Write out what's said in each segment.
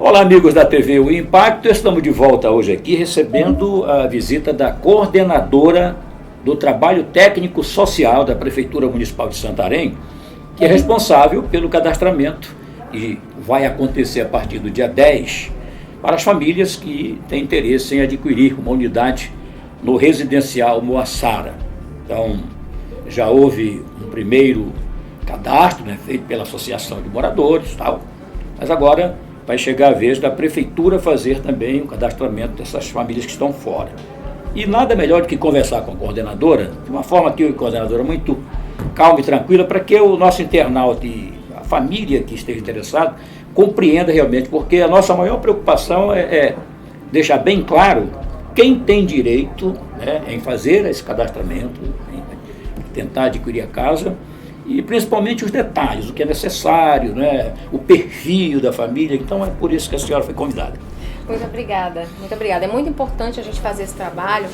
Olá, amigos da TV O Impacto, estamos de volta hoje aqui recebendo a visita da coordenadora do Trabalho Técnico Social da Prefeitura Municipal de Santarém, que é responsável pelo cadastramento e vai acontecer a partir do dia 10 para as famílias que têm interesse em adquirir uma unidade no residencial Moassara. Então, já houve um primeiro cadastro, feito pela Associação de Moradores, tal, mas agora vai chegar a vez da Prefeitura fazer também o cadastramento dessas famílias que estão fora. E nada melhor do que conversar com a coordenadora, de uma forma que a coordenadora muito calma e tranquila, para que o nosso internauta e a família que esteja interessado compreenda realmente, porque a nossa maior preocupação é deixar bem claro quem tem direito em fazer esse cadastramento, em tentar adquirir a casa, e principalmente os detalhes, o que é necessário, o perfil da família. Então é por isso que a senhora foi convidada. Muito obrigada, muito obrigada. É muito importante a gente fazer esse trabalho,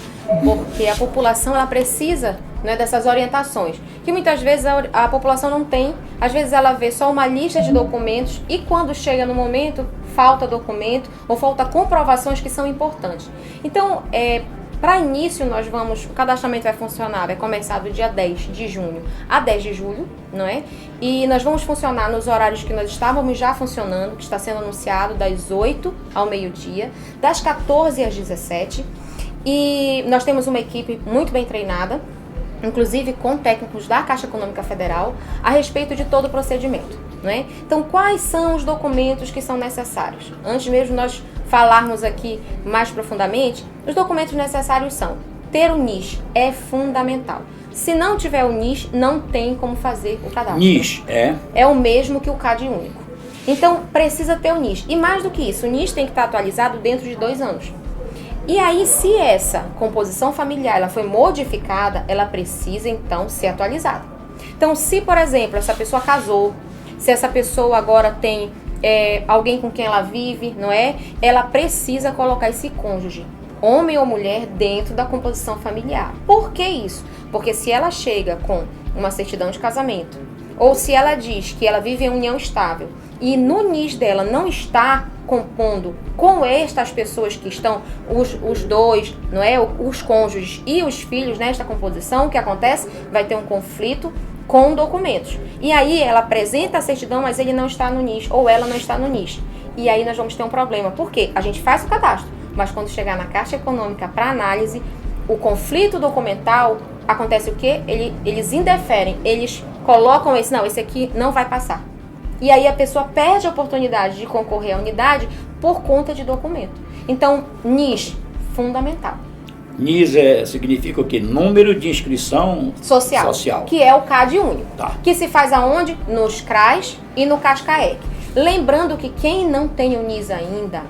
porque a população ela precisa dessas orientações, que muitas vezes a população não tem. Às vezes ela vê só uma lista de documentos e quando chega no momento, falta documento ou falta comprovações que são importantes. Então, para início, o cadastramento vai funcionar, vai começar do dia 10 de junho a 10 de julho, E nós vamos funcionar nos horários que nós estávamos já funcionando, que está sendo anunciado das 8 ao meio-dia, das 14 às 17. E nós temos uma equipe muito bem treinada, inclusive com técnicos da Caixa Econômica Federal, a respeito de todo o procedimento. Então, quais são os documentos que são necessários? Antes mesmo nós falarmos aqui mais profundamente, os documentos necessários são ter o NIS, é fundamental. Se não tiver o NIS, não tem como fazer o cadastro. NIS é o mesmo que o CAD único. Então, precisa ter o NIS. E mais do que isso, o NIS tem que estar atualizado dentro de 2 anos. E aí, se essa composição familiar ela foi modificada, ela precisa, então, ser atualizada. Então, se, por exemplo, essa pessoa casou, se essa pessoa agora tem alguém com quem ela vive, ela precisa colocar esse cônjuge, homem ou mulher, dentro da composição familiar. Por que isso? Porque se ela chega com uma certidão de casamento, ou se ela diz que ela vive em união estável, e no NIS dela não está compondo com estas pessoas que estão, os dois, os cônjuges e os filhos nesta composição, o que acontece? Vai ter um conflito com documentos. E aí ela apresenta a certidão, mas ele não está no NIS, ou ela não está no NIS. E aí nós vamos ter um problema. Por quê? A gente faz o cadastro, mas quando chegar na Caixa Econômica para análise, o conflito documental, acontece o quê? Eles indeferem, eles colocam esse aqui não vai passar. E aí a pessoa perde a oportunidade de concorrer à unidade por conta de documento. Então, NIS, fundamental. NIS significa o quê? Número de inscrição social. Que é o CAD único. Tá. Que se faz aonde? Nos CRAs e no CASCAEC. Lembrando que quem não tem o NIS ainda,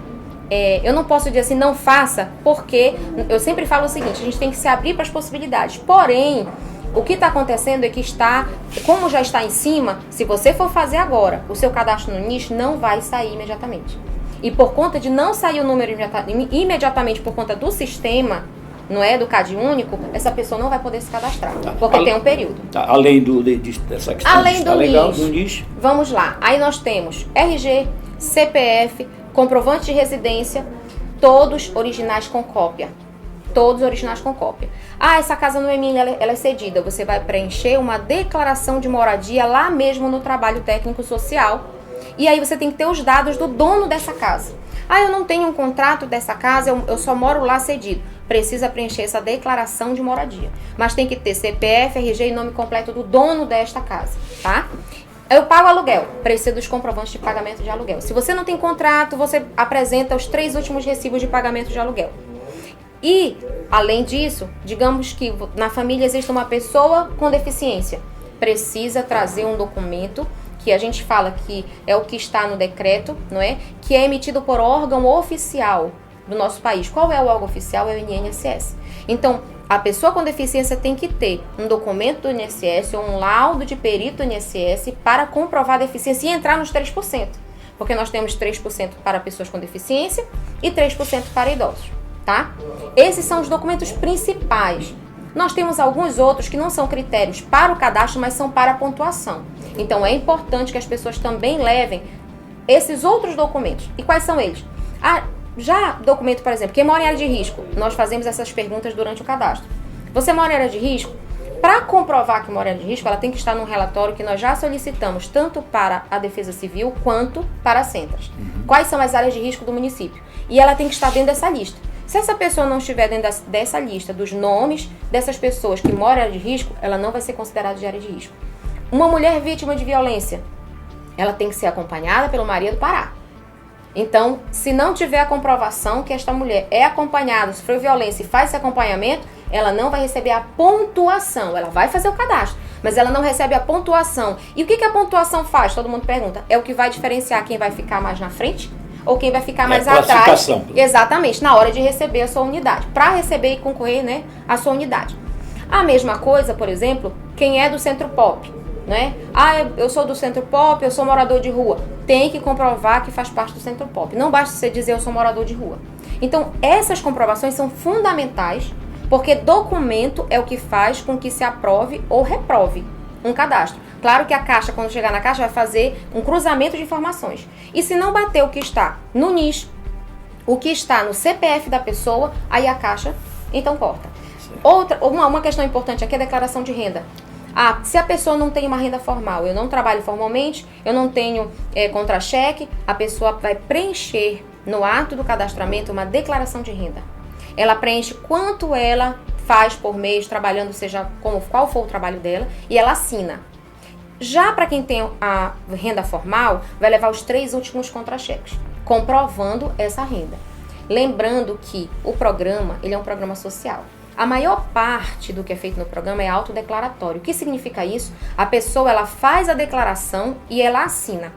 eu não posso dizer assim, não faça, porque eu sempre falo o seguinte, a gente tem que se abrir para as possibilidades. Porém, o que está acontecendo é que como já está em cima, se você for fazer agora, o seu cadastro no NIS não vai sair imediatamente. E por conta de não sair o número imediatamente por conta do sistema, do CAD único, essa pessoa não vai poder se cadastrar, porque tem um período. Além dessa questão além do NIS, vamos lá. Aí nós temos RG, CPF, comprovante de residência, todos originais com cópia. Todos originais com cópia. Essa casa não é minha, ela é cedida. Você vai preencher uma declaração de moradia lá mesmo no trabalho técnico social. E aí você tem que ter os dados do dono dessa casa. Eu não tenho um contrato dessa casa, eu só moro lá cedido. Precisa preencher essa declaração de moradia. Mas tem que ter CPF, RG e nome completo do dono desta casa, tá? Eu pago aluguel, precisa dos comprovantes de pagamento de aluguel. Se você não tem contrato, você apresenta os 3 últimos recibos de pagamento de aluguel. E, além disso, digamos que na família existe uma pessoa com deficiência. Precisa trazer um documento que a gente fala que é o que está no decreto, que é emitido por órgão oficial do nosso país. Qual é o órgão oficial? É o INSS. Então, a pessoa com deficiência tem que ter um documento do INSS ou um laudo de perito do INSS para comprovar a deficiência e entrar nos 3%. Porque nós temos 3% para pessoas com deficiência e 3% para idosos, tá? Esses são os documentos principais. Nós temos alguns outros que não são critérios para o cadastro, mas são para a pontuação. Então, é importante que as pessoas também levem esses outros documentos. E quais são eles? Já documento, por exemplo, quem mora em área de risco, nós fazemos essas perguntas durante o cadastro. Você mora em área de risco? Para comprovar que mora em área de risco, ela tem que estar num relatório que nós já solicitamos tanto para a Defesa Civil quanto para a Centras. Quais são as áreas de risco do município? E ela tem que estar dentro dessa lista. Se essa pessoa não estiver dentro dessa lista, dos nomes dessas pessoas que moram em área de risco, ela não vai ser considerada de área de risco. Uma mulher vítima de violência, ela tem que ser acompanhada pelo marido Pará. Então, se não tiver a comprovação que esta mulher é acompanhada, sofreu violência e faz esse acompanhamento, ela não vai receber a pontuação. Ela vai fazer o cadastro, mas ela não recebe a pontuação. E o que a pontuação faz? Todo mundo pergunta. É o que vai diferenciar quem vai ficar mais na frente ou quem vai ficar mais atrás. Exatamente, na hora de receber a sua unidade. Para receber e concorrer, né, a sua unidade. A mesma coisa, por exemplo, quem é do Centro Pop. Né? Eu sou do Centro Pop, eu sou morador de rua. Tem que comprovar que faz parte do Centro Pop. Não basta você dizer eu sou morador de rua. Então, essas comprovações são fundamentais, porque documento é o que faz com que se aprove ou reprove um cadastro. Claro que a Caixa, quando chegar na Caixa, vai fazer um cruzamento de informações. E se não bater o que está no NIS, o que está no CPF da pessoa, aí a Caixa, então corta. Uma questão importante aqui é a declaração de renda. Se a pessoa não tem uma renda formal, eu não trabalho formalmente, eu não tenho contra-cheque, a pessoa vai preencher no ato do cadastramento uma declaração de renda. Ela preenche quanto ela faz por mês trabalhando, seja qual for o trabalho dela, e ela assina. Já para quem tem a renda formal, vai levar os 3 últimos contra-cheques, comprovando essa renda. Lembrando que o programa, ele é um programa social. A maior parte do que é feito no programa é autodeclaratório. O que significa isso? A pessoa, ela faz a declaração e ela assina.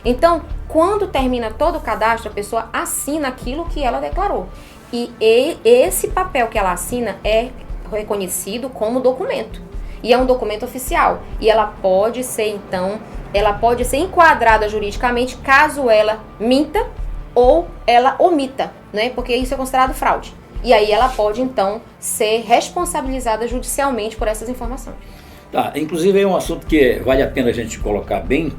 Então, quando termina todo o cadastro, a pessoa assina aquilo que ela declarou. E esse papel que ela assina é reconhecido como documento. E é um documento oficial. E ela pode ser, então, enquadrada juridicamente caso ela minta ou ela omita, né? Porque isso é considerado fraude. E aí ela pode, então, ser responsabilizada judicialmente por essas informações. Tá, inclusive é um assunto que vale a pena a gente colocar bem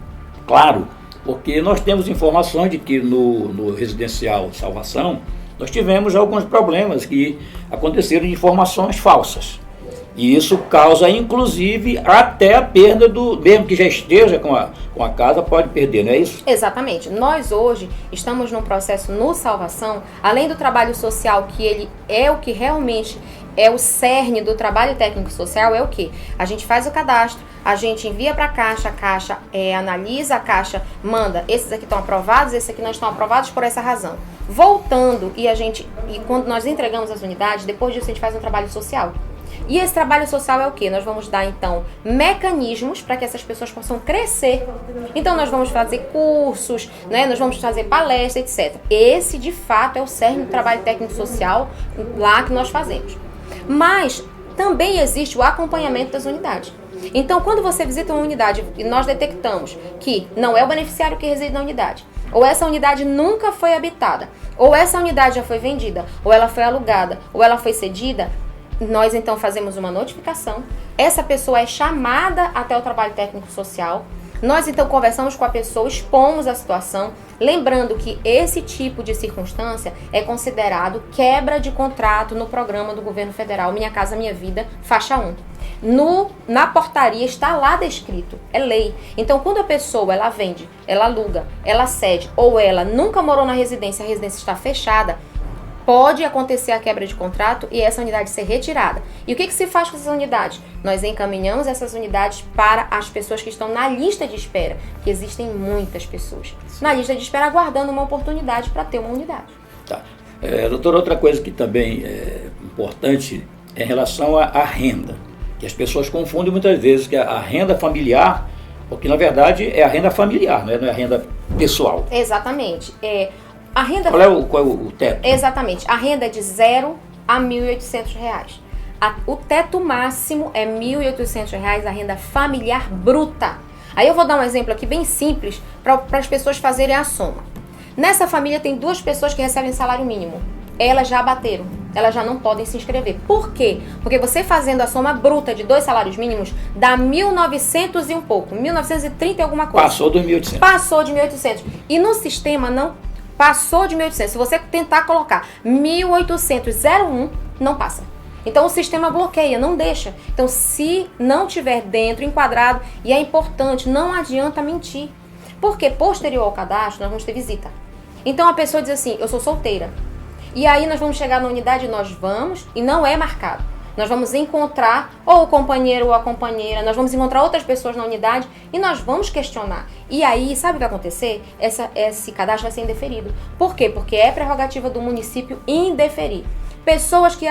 claro, porque nós temos informações de que no residencial Salvação, nós tivemos alguns problemas que aconteceram de informações falsas. E isso causa, inclusive, até a perda mesmo que já esteja com a casa, pode perder, não é isso? Exatamente. Nós hoje estamos num processo no Salvação, além do trabalho social, que ele é o que realmente é o cerne do trabalho técnico social, é o quê? A gente faz o cadastro, a gente envia para a Caixa analisa, a Caixa manda, esses aqui estão aprovados, esses aqui não estão aprovados por essa razão. Voltando, e quando nós entregamos as unidades, depois disso a gente faz um trabalho social. E esse trabalho social é o quê? Nós vamos dar, então, mecanismos para que essas pessoas possam crescer. Então, nós vamos fazer cursos, né? Nós vamos fazer palestras, etc. Esse, de fato, é o cerne do trabalho técnico social lá que nós fazemos. Mas também existe o acompanhamento das unidades. Então, quando você visita uma unidade e nós detectamos que não é o beneficiário que reside na unidade, ou essa unidade nunca foi habitada, ou essa unidade já foi vendida, ou ela foi alugada, ou ela foi cedida, nós então fazemos uma notificação, essa pessoa é chamada até o trabalho técnico social, nós então conversamos com a pessoa, expomos a situação, lembrando que esse tipo de circunstância é considerado quebra de contrato no programa do governo federal Minha Casa Minha Vida, faixa 1. Na portaria está lá descrito, é lei. Então, quando a pessoa ela vende, ela aluga, ela cede ou ela nunca morou na residência, a residência está fechada, pode acontecer a quebra de contrato e essa unidade ser retirada. E o que se faz com essas unidades? Nós encaminhamos essas unidades para as pessoas que estão na lista de espera, que existem muitas pessoas na lista de espera aguardando uma oportunidade para ter uma unidade. Tá. Doutora, outra coisa que também é importante é em relação à renda, que as pessoas confundem muitas vezes que a renda familiar, porque na verdade é a renda familiar, não é a renda pessoal. Exatamente. A renda... Qual é o teto? Exatamente. A renda é de 0 a R$ 1.800. O teto máximo é R$ 1.800, a renda familiar bruta. Aí eu vou dar um exemplo aqui bem simples para as pessoas fazerem a soma. Nessa família tem 2 pessoas que recebem salário mínimo. elas já bateram. Elas já não podem se inscrever. Por quê? Porque você fazendo a soma bruta de 2 salários mínimos, dá 1.900 e um pouco, 1.930 e alguma coisa. Passou dos 1.800. Passou de 1.800. E no sistema não passou de 1.800. Se você tentar colocar 1.801, não passa. Então o sistema bloqueia, não deixa. Então se não tiver dentro, enquadrado, e é importante, não adianta mentir. Porque posterior ao cadastro, nós vamos ter visita. Então a pessoa diz assim, eu sou solteira. E aí nós vamos chegar na unidade, nós vamos, e não é marcado. Nós vamos encontrar ou o companheiro ou a companheira, nós vamos encontrar outras pessoas na unidade e nós vamos questionar. E aí, sabe o que vai acontecer? Esse cadastro vai ser indeferido. Por quê? Porque é prerrogativa do município indeferir. Pessoas que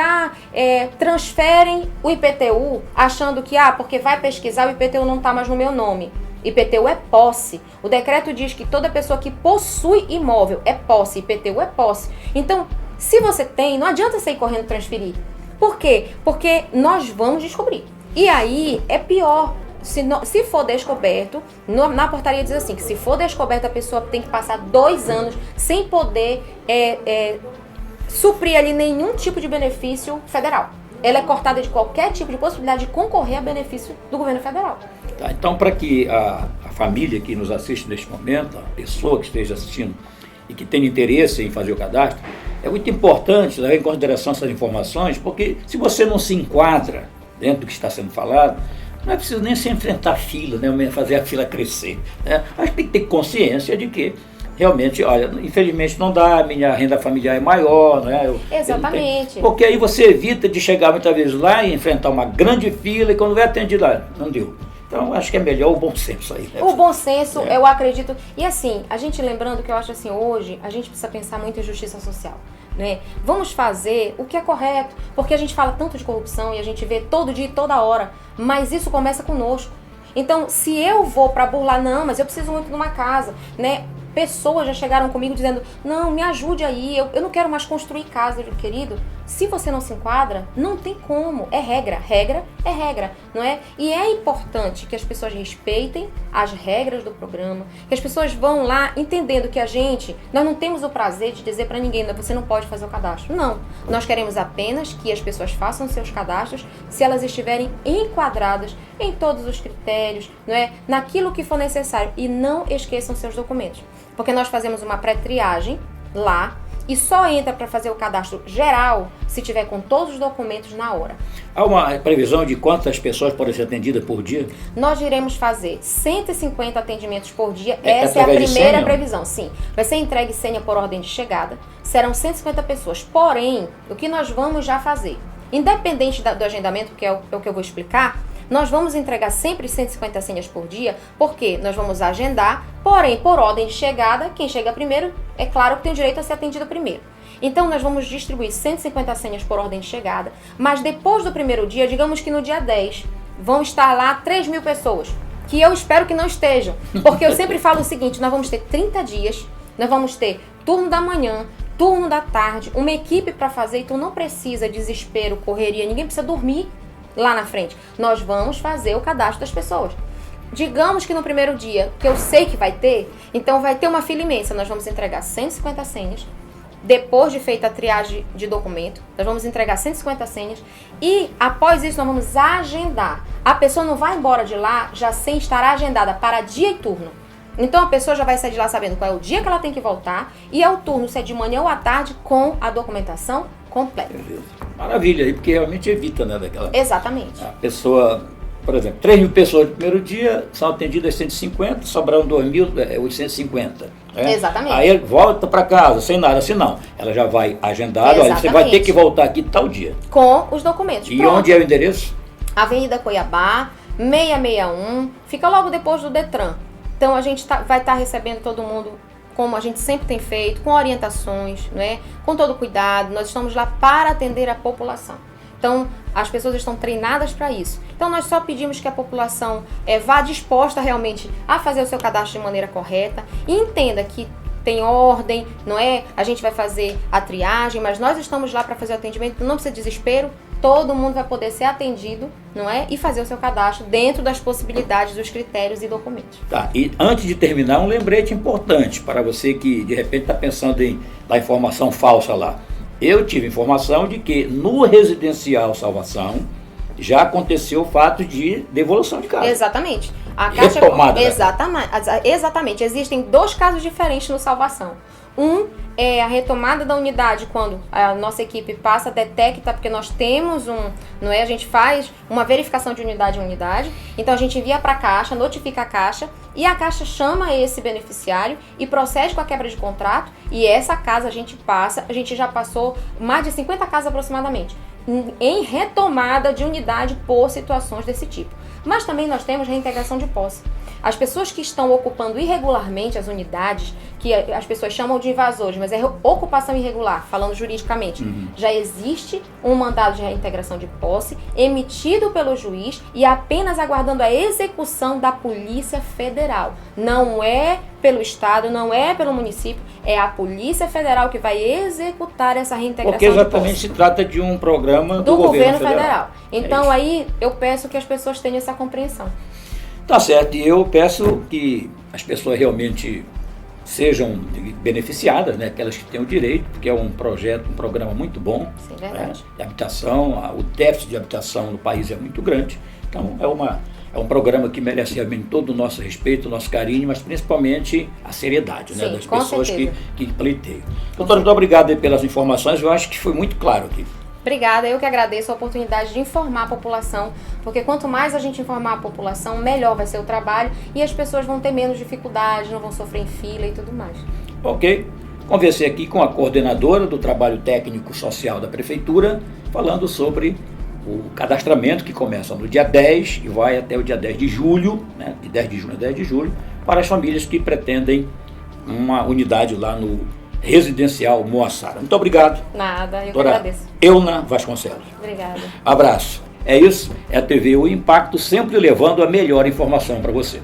transferem o IPTU achando que, porque vai pesquisar, o IPTU não está mais no meu nome. IPTU é posse. O decreto diz que toda pessoa que possui imóvel é posse. IPTU é posse. Então, se você tem, não adianta você ir correndo transferir. Por quê? Porque nós vamos descobrir. E aí é pior. Se for descoberto, na portaria diz assim, que se for descoberto a pessoa tem que passar 2 anos sem poder suprir ali nenhum tipo de benefício federal. Ela é cortada de qualquer tipo de possibilidade de concorrer a benefício do governo federal. Tá, então, para que a família que nos assiste neste momento, a pessoa que esteja assistindo e que tem interesse em fazer o cadastro, é muito importante levar em consideração essas informações, porque se você não se enquadra dentro do que está sendo falado, não é preciso nem se enfrentar a fila, né, fazer a fila crescer. Né? Acho que tem que ter consciência de que realmente, olha, infelizmente não dá, minha renda familiar é maior, né? Exatamente. Porque aí você evita de chegar muitas vezes lá e enfrentar uma grande fila e quando vai atendido lá, não deu. Então, acho que é melhor o bom senso aí. Né? O bom senso, eu acredito. E assim, a gente lembrando que eu acho assim, hoje, a gente precisa pensar muito em justiça social. Né? Vamos fazer o que é correto, porque a gente fala tanto de corrupção e a gente vê todo dia e toda hora, mas isso começa conosco. Então, se eu vou para burlar, não, mas eu preciso muito de uma casa, né? Pessoas já chegaram comigo dizendo, não, me ajude aí, eu não quero mais construir casa, querido. Se você não se enquadra, não tem como. É regra. Regra é regra, não é? E é importante que as pessoas respeitem as regras do programa, que as pessoas vão lá entendendo que nós não temos o prazer de dizer para ninguém, você não pode fazer o cadastro. Não. Nós queremos apenas que as pessoas façam seus cadastros se elas estiverem enquadradas em todos os critérios, não é? Naquilo que for necessário. E não esqueçam seus documentos. Porque nós fazemos uma pré-triagem lá e só entra para fazer o cadastro geral se tiver com todos os documentos na hora. Há uma previsão de quantas pessoas podem ser atendidas por dia? Nós iremos fazer 150 atendimentos por dia. Essa é a primeira previsão, sim. Vai ser entregue senha por ordem de chegada. Serão 150 pessoas. Porém, o que nós vamos já fazer, independente do agendamento, que é o que eu vou explicar, nós vamos entregar sempre 150 senhas por dia, porque nós vamos agendar, porém, por ordem de chegada, quem chega primeiro, é claro que tem o direito a ser atendido primeiro. Então, nós vamos distribuir 150 senhas por ordem de chegada, mas depois do primeiro dia, digamos que no dia 10, vão estar lá 3.000 pessoas, que eu espero que não estejam, porque eu sempre falo o seguinte, nós vamos ter 30 dias, nós vamos ter turno da manhã, turno da tarde, uma equipe para fazer, então não precisa desespero, correria, ninguém precisa dormir lá na frente. Nós vamos fazer o cadastro das pessoas. Digamos que no primeiro dia, que eu sei que vai ter, então vai ter uma fila imensa. Nós vamos entregar 150 senhas. Depois de feita a triagem de documento, nós vamos entregar 150 senhas. E após isso, nós vamos agendar. A pessoa não vai embora de lá já sem estar agendada para dia e turno. Então a pessoa já vai sair de lá sabendo qual é o dia que ela tem que voltar e é o turno, se é de manhã ou à tarde, com a documentação completa. Beleza. Maravilha, aí porque realmente evita, né, daquela... Exatamente. A pessoa, por exemplo, 3.000 pessoas no primeiro dia, são atendidas 150, sobraram 2.850. Né? Exatamente. Aí volta para casa, sem nada, assim não. Ela já vai agendada, olha, você vai ter que voltar aqui tal dia. Com os documentos. E pronto. Onde é o endereço? Avenida Cuiabá, 661, fica logo depois do Detran. Então a gente vai estar recebendo todo mundo, como a gente sempre tem feito, com orientações, né? Com todo cuidado. Nós estamos lá para atender a população. Então as pessoas estão treinadas para isso. Então nós só pedimos que a população vá disposta realmente a fazer o seu cadastro de maneira correta e entenda que tem ordem, não é? A gente vai fazer a triagem, mas nós estamos lá para fazer o atendimento, não precisa de desespero. Todo mundo vai poder ser atendido, não é? E fazer o seu cadastro dentro das possibilidades, dos critérios e documentos. Tá, e antes de terminar, um lembrete importante para você que de repente está pensando em dar informação falsa lá. Eu tive informação de que no residencial Salvação já aconteceu o fato de devolução de casa. Exatamente. A Caixa, retomada. Exatamente. Existem 2 casos diferentes no Salvação. Um é a retomada da unidade, quando a nossa equipe passa, detecta, porque nós temos a gente faz uma verificação de unidade em unidade, então a gente envia para a Caixa, notifica a Caixa, e a Caixa chama esse beneficiário e procede com a quebra de contrato, e essa casa a gente já passou mais de 50 casas aproximadamente, em retomada de unidade por situações desse tipo. Mas também nós temos reintegração de posse. As pessoas que estão ocupando irregularmente as unidades, que as pessoas chamam de invasores, mas é ocupação irregular, falando juridicamente, já existe um mandado de reintegração de posse emitido pelo juiz e apenas aguardando a execução da Polícia Federal. Não é pelo Estado, não é pelo município, é a Polícia Federal que vai executar essa reintegração de posse. Porque exatamente se trata de um programa do governo federal. Então aí eu peço que as pessoas tenham essa compreensão. Tá certo, e eu peço que as pessoas realmente sejam beneficiadas, né, aquelas que têm o direito, porque é um programa muito bom. Sim, verdade. Né, de habitação, o déficit de habitação no país é muito grande, então é um programa que merece realmente todo o nosso respeito, o nosso carinho, mas principalmente a seriedade, sim, né, das pessoas certeza. que pleiteiam. Doutor, muito obrigado pelas informações, eu acho que foi muito claro aqui. Obrigada, eu que agradeço a oportunidade de informar a população, porque quanto mais a gente informar a população, melhor vai ser o trabalho e as pessoas vão ter menos dificuldade, não vão sofrer em fila e tudo mais. Ok. Conversei aqui com a coordenadora do Trabalho Técnico Social da Prefeitura, falando sobre o cadastramento que começa no dia 10 e vai até o dia 10 de julho, né, de 10 de junho a 10 de julho, para as famílias que pretendem uma unidade lá no Residencial Moaçara. Muito obrigado. Nada, eu que Doutora agradeço. Euna Vasconcelos. Obrigada. Abraço. É isso, é a TV O Impacto, sempre levando a melhor informação para você.